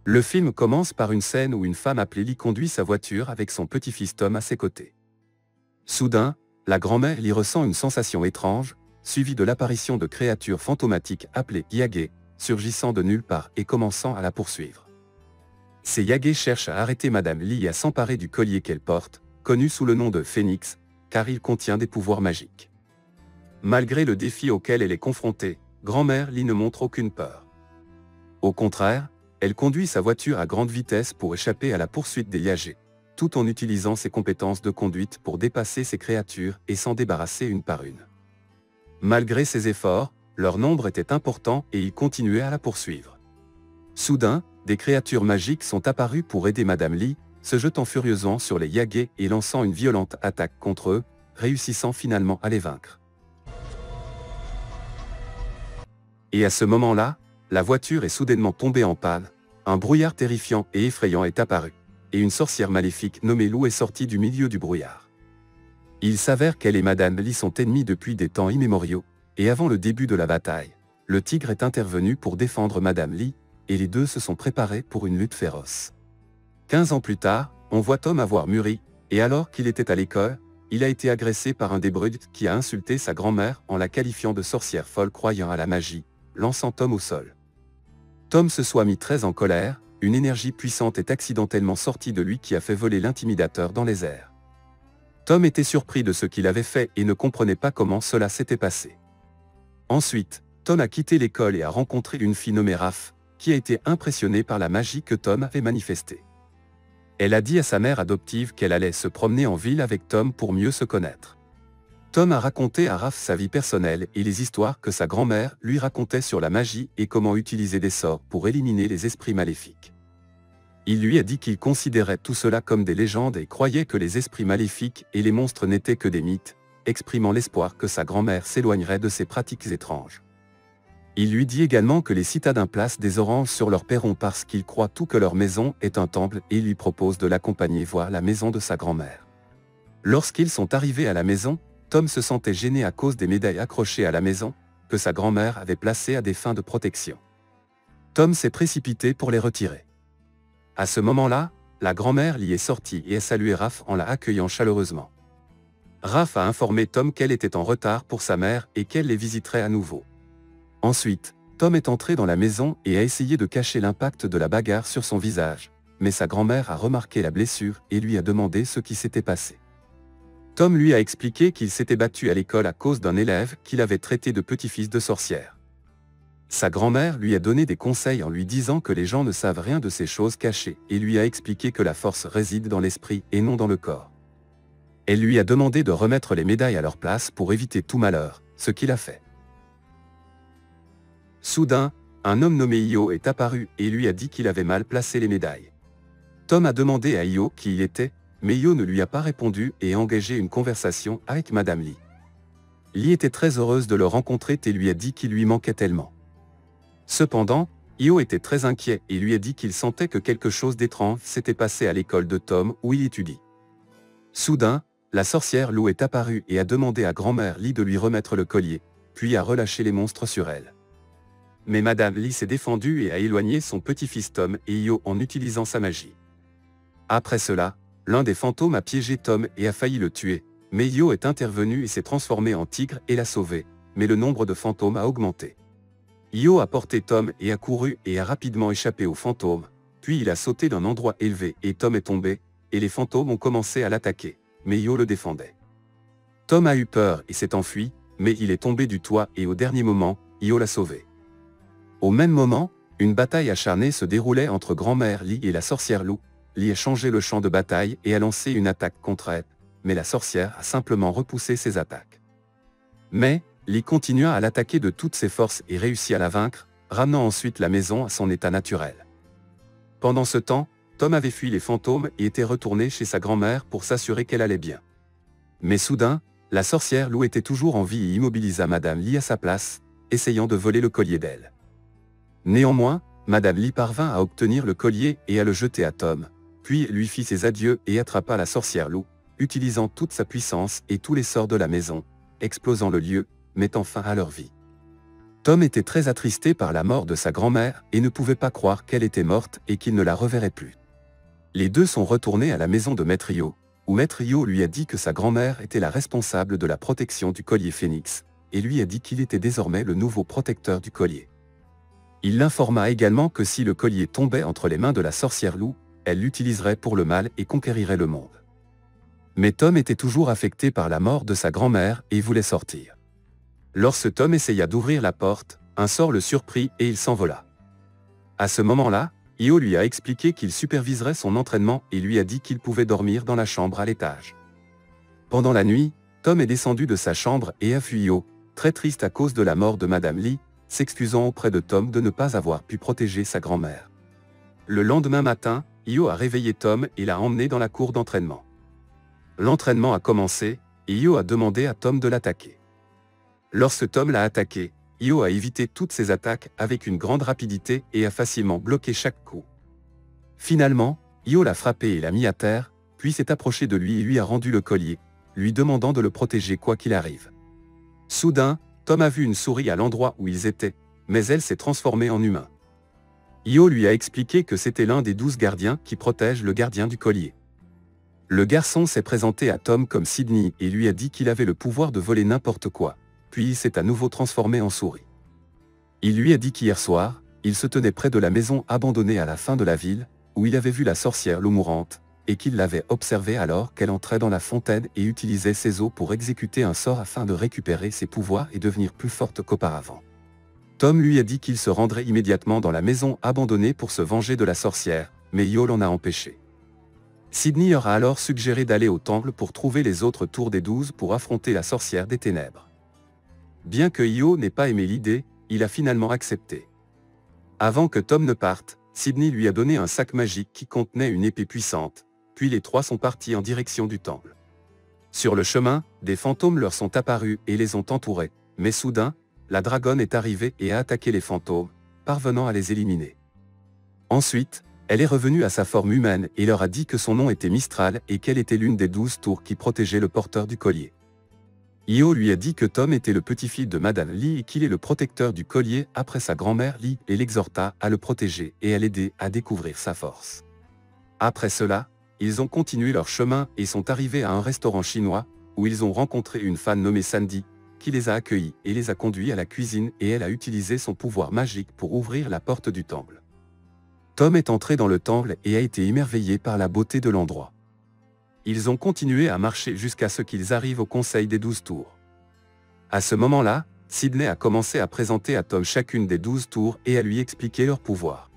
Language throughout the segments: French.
Le film commence par une scène où une femme appelée Lee conduit sa voiture avec son petit-fils Tom à ses côtés. Soudain, la grand-mère Lee ressent une sensation étrange, suivie de l'apparition de créatures fantomatiques appelées Yagé, surgissant de nulle part et commençant à la poursuivre. Ces Yagé cherchent à arrêter Madame Lee et à s'emparer du collier qu'elle porte, connu sous le nom de Phénix, car il contient des pouvoirs magiques. Malgré le défi auquel elle est confrontée, grand-mère Lee ne montre aucune peur. Au contraire, elle conduit sa voiture à grande vitesse pour échapper à la poursuite des Yagé, tout en utilisant ses compétences de conduite pour dépasser ces créatures et s'en débarrasser une par une. Malgré ses efforts, leur nombre était important et ils continuaient à la poursuivre. Soudain, des créatures magiques sont apparues pour aider Madame Lee, se jetant furieusement sur les Yagé et lançant une violente attaque contre eux, réussissant finalement à les vaincre. Et à ce moment-là, la voiture est soudainement tombée en panne, un brouillard terrifiant et effrayant est apparu, et une sorcière maléfique nommée Lou est sortie du milieu du brouillard. Il s'avère qu'elle et Madame Lee sont ennemies depuis des temps immémoriaux, et avant le début de la bataille, le tigre est intervenu pour défendre Madame Lee, et les deux se sont préparés pour une lutte féroce. 15 ans plus tard, on voit Tom avoir mûri, et alors qu'il était à l'école, il a été agressé par un des brutes qui a insulté sa grand-mère en la qualifiant de sorcière folle croyant à la magie, lançant Tom au sol. Tom se soit mis très en colère, une énergie puissante est accidentellement sortie de lui qui a fait voler l'intimidateur dans les airs. Tom était surpris de ce qu'il avait fait et ne comprenait pas comment cela s'était passé. Ensuite, Tom a quitté l'école et a rencontré une fille nommée Raph, qui a été impressionnée par la magie que Tom avait manifestée. Elle a dit à sa mère adoptive qu'elle allait se promener en ville avec Tom pour mieux se connaître. Tom a raconté à Raph sa vie personnelle et les histoires que sa grand-mère lui racontait sur la magie et comment utiliser des sorts pour éliminer les esprits maléfiques. Il lui a dit qu'il considérait tout cela comme des légendes et croyait que les esprits maléfiques et les monstres n'étaient que des mythes, exprimant l'espoir que sa grand-mère s'éloignerait de ces pratiques étranges. Il lui dit également que les citadins placent des oranges sur leur perron parce qu'ils croient tout que leur maison est un temple et lui propose de l'accompagner voir la maison de sa grand-mère. Lorsqu'ils sont arrivés à la maison, Tom se sentait gêné à cause des médailles accrochées à la maison, que sa grand-mère avait placées à des fins de protection. Tom s'est précipité pour les retirer. À ce moment-là, la grand-mère Lee est sortie et a salué Raph en la accueillant chaleureusement. Raph a informé Tom qu'elle était en retard pour sa mère et qu'elle les visiterait à nouveau. Ensuite, Tom est entré dans la maison et a essayé de cacher l'impact de la bagarre sur son visage, mais sa grand-mère a remarqué la blessure et lui a demandé ce qui s'était passé. Tom lui a expliqué qu'il s'était battu à l'école à cause d'un élève qu'il avait traité de petit-fils de sorcière. Sa grand-mère lui a donné des conseils en lui disant que les gens ne savent rien de ces choses cachées et lui a expliqué que la force réside dans l'esprit et non dans le corps. Elle lui a demandé de remettre les médailles à leur place pour éviter tout malheur, ce qu'il a fait. Soudain, un homme nommé Io est apparu et lui a dit qu'il avait mal placé les médailles. Tom a demandé à Io qui il était, mais Io ne lui a pas répondu et a engagé une conversation avec Madame Lee. Lee était très heureuse de le rencontrer et lui a dit qu'il lui manquait tellement. Cependant, Io était très inquiet et lui a dit qu'il sentait que quelque chose d'étrange s'était passé à l'école de Tom où il étudie. Soudain, la sorcière Lou est apparue et a demandé à grand-mère Lee de lui remettre le collier, puis a relâché les monstres sur elle. Mais Madame Lee s'est défendue et a éloigné son petit-fils Tom et Io en utilisant sa magie. Après cela, l'un des fantômes a piégé Tom et a failli le tuer, mais Io est intervenu et s'est transformé en tigre et l'a sauvé, mais le nombre de fantômes a augmenté. Io a porté Tom et a couru et a rapidement échappé aux fantômes, puis il a sauté d'un endroit élevé et Tom est tombé, et les fantômes ont commencé à l'attaquer, mais Io le défendait. Tom a eu peur et s'est enfui, mais il est tombé du toit et au dernier moment, Io l'a sauvé. Au même moment, une bataille acharnée se déroulait entre grand-mère Lee et la sorcière Lou. Lee a changé le champ de bataille et a lancé une attaque contre elle, mais la sorcière a simplement repoussé ses attaques. Mais, Lee continua à l'attaquer de toutes ses forces et réussit à la vaincre, ramenant ensuite la maison à son état naturel. Pendant ce temps, Tom avait fui les fantômes et était retourné chez sa grand-mère pour s'assurer qu'elle allait bien. Mais soudain, la sorcière Lou était toujours en vie et immobilisa Madame Lee à sa place, essayant de voler le collier d'elle. Néanmoins, Madame Lee parvint à obtenir le collier et à le jeter à Tom, puis lui fit ses adieux et attrapa la sorcière Lou, utilisant toute sa puissance et tous les sorts de la maison, explosant le lieu, mettant fin à leur vie. Tom était très attristé par la mort de sa grand-mère et ne pouvait pas croire qu'elle était morte et qu'il ne la reverrait plus. Les deux sont retournés à la maison de Maître Io, où Maître Io lui a dit que sa grand-mère était la responsable de la protection du collier Phénix, et lui a dit qu'il était désormais le nouveau protecteur du collier. Il l'informa également que si le collier tombait entre les mains de la sorcière loup, elle l'utiliserait pour le mal et conquérirait le monde. Mais Tom était toujours affecté par la mort de sa grand-mère et voulait sortir. Lorsque Tom essaya d'ouvrir la porte, un sort le surprit et il s'envola. À ce moment-là, Io lui a expliqué qu'il superviserait son entraînement et lui a dit qu'il pouvait dormir dans la chambre à l'étage. Pendant la nuit, Tom est descendu de sa chambre et a fui Io, très triste à cause de la mort de Madame Lee, s'excusant auprès de Tom de ne pas avoir pu protéger sa grand-mère. Le lendemain matin, Io a réveillé Tom et l'a emmené dans la cour d'entraînement. L'entraînement a commencé, et Io a demandé à Tom de l'attaquer. Lorsque Tom l'a attaqué, Io a évité toutes ses attaques avec une grande rapidité et a facilement bloqué chaque coup. Finalement, Io l'a frappé et l'a mis à terre, puis s'est approché de lui et lui a rendu le collier, lui demandant de le protéger quoi qu'il arrive. Soudain, Tom a vu une souris à l'endroit où ils étaient, mais elle s'est transformée en humain. Io lui a expliqué que c'était l'un des 12 gardiens qui protègent le gardien du collier. Le garçon s'est présenté à Tom comme Sydney et lui a dit qu'il avait le pouvoir de voler n'importe quoi, puis il s'est à nouveau transformé en souris. Il lui a dit qu'hier soir, il se tenait près de la maison abandonnée à la fin de la ville, où il avait vu la sorcière loup mourante, et qu'il l'avait observée alors qu'elle entrait dans la fontaine et utilisait ses os pour exécuter un sort afin de récupérer ses pouvoirs et devenir plus forte qu'auparavant. Tom lui a dit qu'il se rendrait immédiatement dans la maison abandonnée pour se venger de la sorcière, mais Io l'en a empêché. Sydney leur a alors suggéré d'aller au temple pour trouver les autres tours des 12 pour affronter la sorcière des ténèbres. Bien que Io n'ait pas aimé l'idée, il a finalement accepté. Avant que Tom ne parte, Sydney lui a donné un sac magique qui contenait une épée puissante, puis les trois sont partis en direction du temple. Sur le chemin, des fantômes leur sont apparus et les ont entourés, mais soudain, la dragonne est arrivée et a attaqué les fantômes, parvenant à les éliminer. Ensuite, elle est revenue à sa forme humaine et leur a dit que son nom était Mistral et qu'elle était l'une des 12 tours qui protégeaient le porteur du collier. Io lui a dit que Tom était le petit-fils de Madame Lee et qu'il est le protecteur du collier après sa grand-mère Lee et l'exhorta à le protéger et à l'aider à découvrir sa force. Après cela, ils ont continué leur chemin et sont arrivés à un restaurant chinois, où ils ont rencontré une fan nommée Sandy, qui les a accueillis et les a conduits à la cuisine et elle a utilisé son pouvoir magique pour ouvrir la porte du temple. Tom est entré dans le temple et a été émerveillé par la beauté de l'endroit. Ils ont continué à marcher jusqu'à ce qu'ils arrivent au conseil des 12 tours. À ce moment-là, Sydney a commencé à présenter à Tom chacune des 12 tours et à lui expliquer leurs pouvoirs.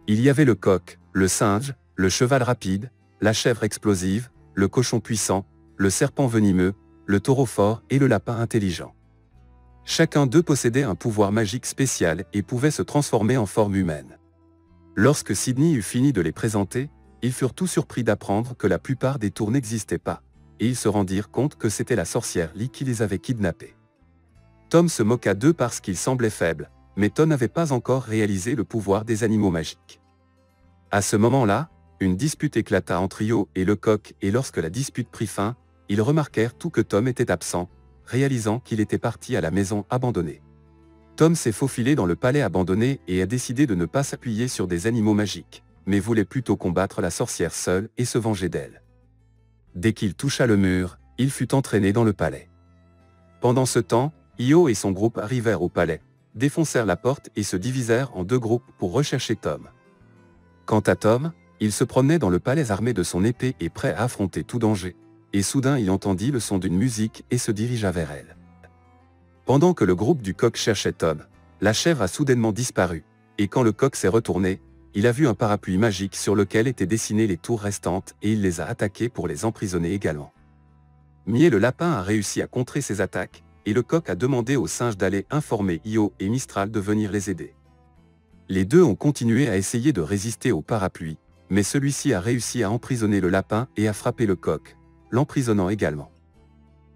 Il y avait le coq, le singe, le cheval rapide, la chèvre explosive, le cochon puissant, le serpent venimeux, le taureau fort et le lapin intelligent. Chacun d'eux possédait un pouvoir magique spécial et pouvait se transformer en forme humaine. Lorsque Sydney eut fini de les présenter, ils furent tous surpris d'apprendre que la plupart des tours n'existaient pas, et ils se rendirent compte que c'était la sorcière Lee qui les avait kidnappés. Tom se moqua d'eux parce qu'ils semblaient faibles, mais Tom n'avait pas encore réalisé le pouvoir des animaux magiques. À ce moment-là, une dispute éclata entre Io et le coq et lorsque la dispute prit fin, ils remarquèrent tout que Tom était absent, réalisant qu'il était parti à la maison abandonnée. Tom s'est faufilé dans le palais abandonné et a décidé de ne pas s'appuyer sur des animaux magiques, mais voulait plutôt combattre la sorcière seule et se venger d'elle. Dès qu'il toucha le mur, il fut entraîné dans le palais. Pendant ce temps, Io et son groupe arrivèrent au palais, défoncèrent la porte et se divisèrent en deux groupes pour rechercher Tom. Quant à Tom, il se promenait dans le palais armé de son épée et prêt à affronter tout danger, et soudain il entendit le son d'une musique et se dirigea vers elle. Pendant que le groupe du coq cherchait Tom, la chèvre a soudainement disparu, et quand le coq s'est retourné, il a vu un parapluie magique sur lequel étaient dessinées les tours restantes et il les a attaquées pour les emprisonner également. Mié le lapin a réussi à contrer ces attaques, et le coq a demandé au singe d'aller informer Io et Mistral de venir les aider. Les deux ont continué à essayer de résister au parapluie, mais celui-ci a réussi à emprisonner le lapin et à frapper le coq, l'emprisonnant également.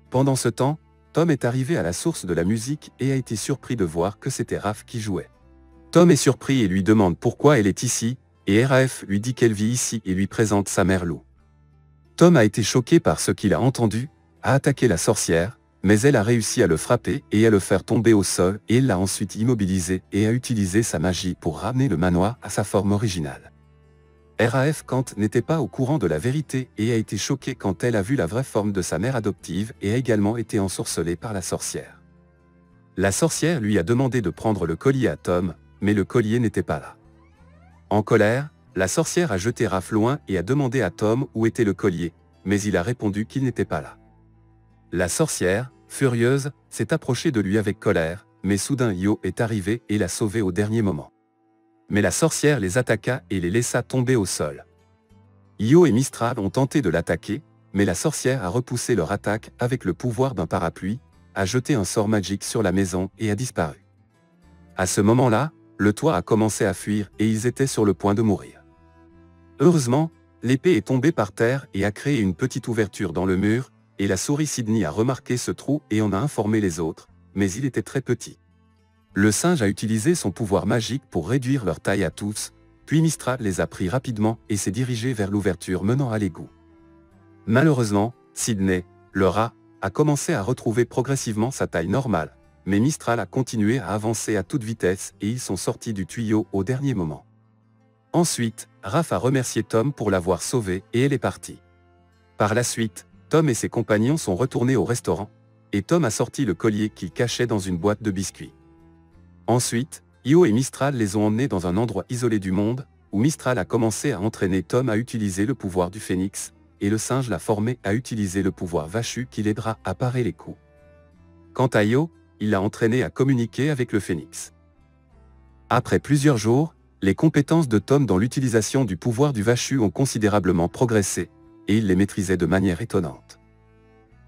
Pendant ce temps, Tom est arrivé à la source de la musique et a été surpris de voir que c'était Raph qui jouait. Tom est surpris et lui demande pourquoi elle est ici, et Raph lui dit qu'elle vit ici et lui présente sa mère loup. Tom a été choqué par ce qu'il a entendu, a attaqué la sorcière, mais elle a réussi à le frapper et à le faire tomber au sol et elle l'a ensuite immobilisé et a utilisé sa magie pour ramener le manoir à sa forme originale. Raf Kant n'était pas au courant de la vérité et a été choquée quand elle a vu la vraie forme de sa mère adoptive et a également été ensorcelée par la sorcière. La sorcière lui a demandé de prendre le collier à Tom, mais le collier n'était pas là. En colère, la sorcière a jeté Raph loin et a demandé à Tom où était le collier, mais il a répondu qu'il n'était pas là. La sorcière, furieuse, s'est approchée de lui avec colère, mais soudain Io est arrivé et l'a sauvé au dernier moment. Mais la sorcière les attaqua et les laissa tomber au sol. Io et Mistral ont tenté de l'attaquer, mais la sorcière a repoussé leur attaque avec le pouvoir d'un parapluie, a jeté un sort magique sur la maison et a disparu. À ce moment-là, le toit a commencé à fuir et ils étaient sur le point de mourir. Heureusement, l'épée est tombée par terre et a créé une petite ouverture dans le mur, et la souris Sydney a remarqué ce trou et en a informé les autres, mais il était très petit. Le singe a utilisé son pouvoir magique pour réduire leur taille à tous, puis Mistral les a pris rapidement et s'est dirigé vers l'ouverture menant à l'égout. Malheureusement, Sydney, le rat, a commencé à retrouver progressivement sa taille normale, mais Mistral a continué à avancer à toute vitesse et ils sont sortis du tuyau au dernier moment. Ensuite, Raph a remercié Tom pour l'avoir sauvé et elle est partie. Par la suite, Tom et ses compagnons sont retournés au restaurant, et Tom a sorti le collier qu'il cachait dans une boîte de biscuits. Ensuite, Io et Mistral les ont emmenés dans un endroit isolé du monde, où Mistral a commencé à entraîner Tom à utiliser le pouvoir du phénix, et le singe l'a formé à utiliser le pouvoir vachu qui l'aidera à parer les coups. Quant à Io, il l'a entraîné à communiquer avec le phénix. Après plusieurs jours, les compétences de Tom dans l'utilisation du pouvoir du vachu ont considérablement progressé, et il les maîtrisait de manière étonnante.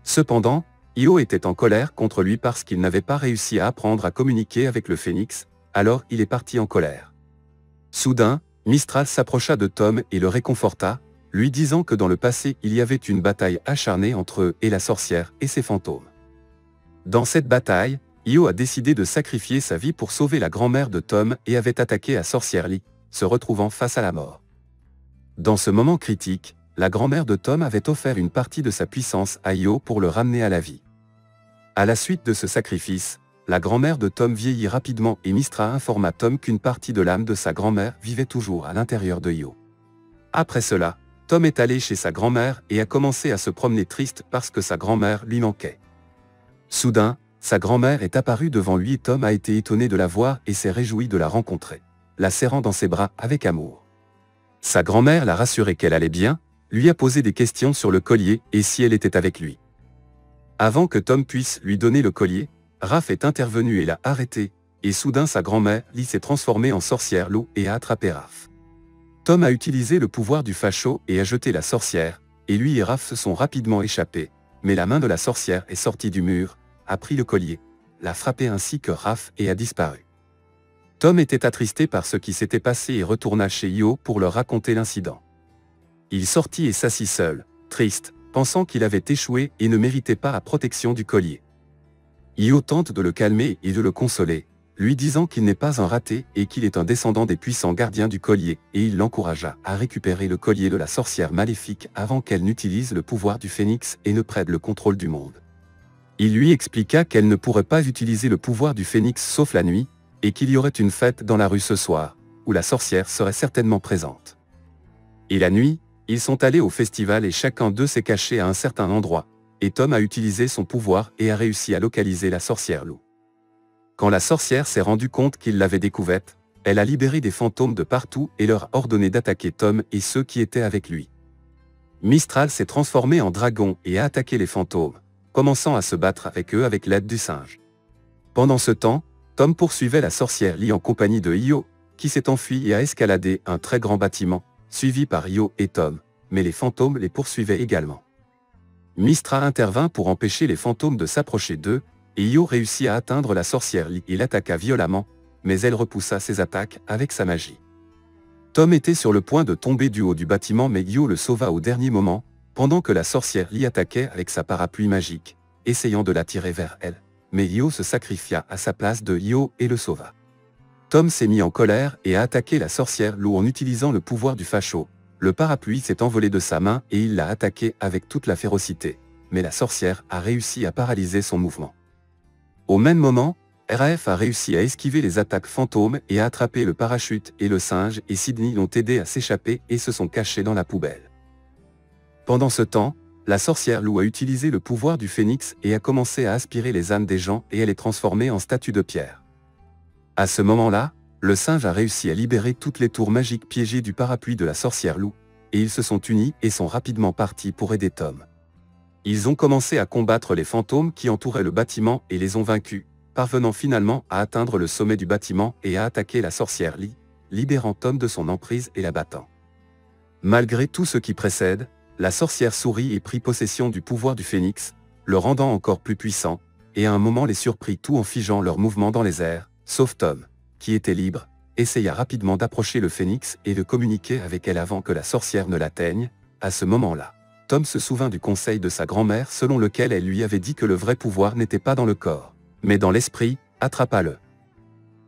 Cependant, Io était en colère contre lui parce qu'il n'avait pas réussi à apprendre à communiquer avec le phénix, alors il est parti en colère. Soudain, Mistral s'approcha de Tom et le réconforta, lui disant que dans le passé il y avait une bataille acharnée entre eux et la sorcière et ses fantômes. Dans cette bataille, Io a décidé de sacrifier sa vie pour sauver la grand-mère de Tom et avait attaqué à Sorcière Lee, se retrouvant face à la mort. Dans ce moment critique, la grand-mère de Tom avait offert une partie de sa puissance à Io pour le ramener à la vie. À la suite de ce sacrifice, la grand-mère de Tom vieillit rapidement et Mistra informa Tom qu'une partie de l'âme de sa grand-mère vivait toujours à l'intérieur de Io. Après cela, Tom est allé chez sa grand-mère et a commencé à se promener triste parce que sa grand-mère lui manquait. Soudain, sa grand-mère est apparue devant lui et Tom a été étonné de la voir et s'est réjoui de la rencontrer, la serrant dans ses bras avec amour. Sa grand-mère l'a rassuré qu'elle allait bien, lui a posé des questions sur le collier et si elle était avec lui. Avant que Tom puisse lui donner le collier, Raph est intervenu et l'a arrêté, et soudain sa grand-mère Lee s'est transformée en sorcière loup et a attrapé Raph. Tom a utilisé le pouvoir du facho et a jeté la sorcière, et lui et Raph se sont rapidement échappés, mais la main de la sorcière est sortie du mur, a pris le collier, l'a frappé ainsi que Raph et a disparu. Tom était attristé par ce qui s'était passé et retourna chez Io pour leur raconter l'incident. Il sortit et s'assit seul, triste, pensant qu'il avait échoué et ne méritait pas la protection du collier. Io tente de le calmer et de le consoler, lui disant qu'il n'est pas un raté et qu'il est un descendant des puissants gardiens du collier, et il l'encouragea à récupérer le collier de la sorcière maléfique avant qu'elle n'utilise le pouvoir du phénix et ne prenne le contrôle du monde. Il lui expliqua qu'elle ne pourrait pas utiliser le pouvoir du phénix sauf la nuit, et qu'il y aurait une fête dans la rue ce soir, où la sorcière serait certainement présente. Et la nuit, ils sont allés au festival et chacun d'eux s'est caché à un certain endroit, et Tom a utilisé son pouvoir et a réussi à localiser la sorcière loup. Quand la sorcière s'est rendue compte qu'il l'avait découverte, elle a libéré des fantômes de partout et leur a ordonné d'attaquer Tom et ceux qui étaient avec lui. Mistral s'est transformé en dragon et a attaqué les fantômes, commençant à se battre avec eux avec l'aide du singe. Pendant ce temps, Tom poursuivait la sorcière Lee en compagnie de Io, qui s'est enfui et a escaladé un très grand bâtiment, suivi par Io et Tom, mais les fantômes les poursuivaient également. Mistra intervint pour empêcher les fantômes de s'approcher d'eux, et Io réussit à atteindre la sorcière Lee et l'attaqua violemment, mais elle repoussa ses attaques avec sa magie. Tom était sur le point de tomber du haut du bâtiment mais Io le sauva au dernier moment, pendant que la sorcière Lee attaquait avec sa parapluie magique, essayant de l'attirer vers elle, mais Io se sacrifia à sa place de Io et le sauva. Tom s'est mis en colère et a attaqué la sorcière loup en utilisant le pouvoir du facho. Le parapluie s'est envolé de sa main et il l'a attaqué avec toute la férocité. mais la sorcière a réussi à paralyser son mouvement. Au même moment, Raph a réussi à esquiver les attaques fantômes et à attraper le parachute, et le singe et Sydney l'ont aidé à s'échapper et se sont cachés dans la poubelle. Pendant ce temps, la sorcière loup a utilisé le pouvoir du phénix et a commencé à aspirer les âmes des gens et à les transformer en statues de pierre. À ce moment-là, le singe a réussi à libérer toutes les tours magiques piégées du parapluie de la sorcière loup, et ils se sont unis et sont rapidement partis pour aider Tom. Ils ont commencé à combattre les fantômes qui entouraient le bâtiment et les ont vaincus, parvenant finalement à atteindre le sommet du bâtiment et à attaquer la sorcière Lee, libérant Tom de son emprise et la battant. Malgré tout ce qui précède, la sorcière sourit et prit possession du pouvoir du phénix, le rendant encore plus puissant, et à un moment les surprit tout en figeant leurs mouvements dans les airs, sauf Tom, qui était libre, essaya rapidement d'approcher le phénix et de communiquer avec elle avant que la sorcière ne l'atteigne. À ce moment-là, Tom se souvint du conseil de sa grand-mère selon lequel elle lui avait dit que le vrai pouvoir n'était pas dans le corps, mais dans l'esprit. Attrapa le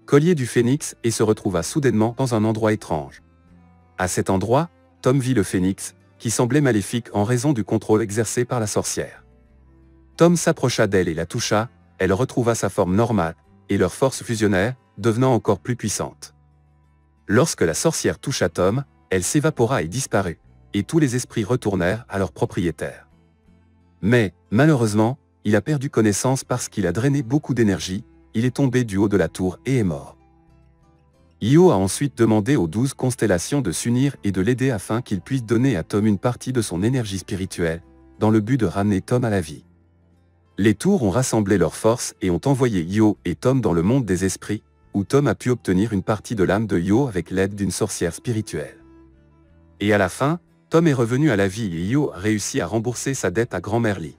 collier du phénix et se retrouva soudainement dans un endroit étrange. À cet endroit, Tom vit le phénix, qui semblait maléfique en raison du contrôle exercé par la sorcière. Tom s'approcha d'elle et la toucha, elle retrouva sa forme normale, et leurs forces fusionnèrent, devenant encore plus puissantes. Lorsque la sorcière toucha Tom, elle s'évapora et disparut, et tous les esprits retournèrent à leur propriétaire. Mais, malheureusement, il a perdu connaissance parce qu'il a drainé beaucoup d'énergie, il est tombé du haut de la tour et est mort. Io a ensuite demandé aux 12 constellations de s'unir et de l'aider afin qu'il puisse donner à Tom une partie de son énergie spirituelle, dans le but de ramener Tom à la vie. Les tours ont rassemblé leurs forces et ont envoyé Io et Tom dans le monde des esprits, où Tom a pu obtenir une partie de l'âme de Io avec l'aide d'une sorcière spirituelle. Et à la fin, Tom est revenu à la vie et Io a réussi à rembourser sa dette à Grand-mère Lee.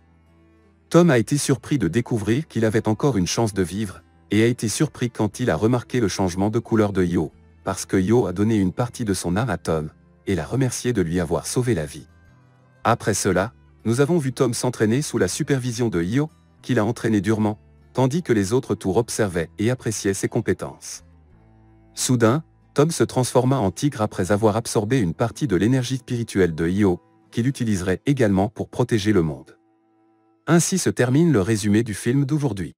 Tom a été surpris de découvrir qu'il avait encore une chance de vivre, et a été surpris quand il a remarqué le changement de couleur de Io, parce que Io a donné une partie de son âme à Tom, et l'a remercié de lui avoir sauvé la vie. Après cela, nous avons vu Tom s'entraîner sous la supervision de Io, qui l'a entraîné durement, tandis que les autres tours observaient et appréciaient ses compétences. Soudain, Tom se transforma en tigre après avoir absorbé une partie de l'énergie spirituelle de Io, qu'il utiliserait également pour protéger le monde. Ainsi se termine le résumé du film d'aujourd'hui.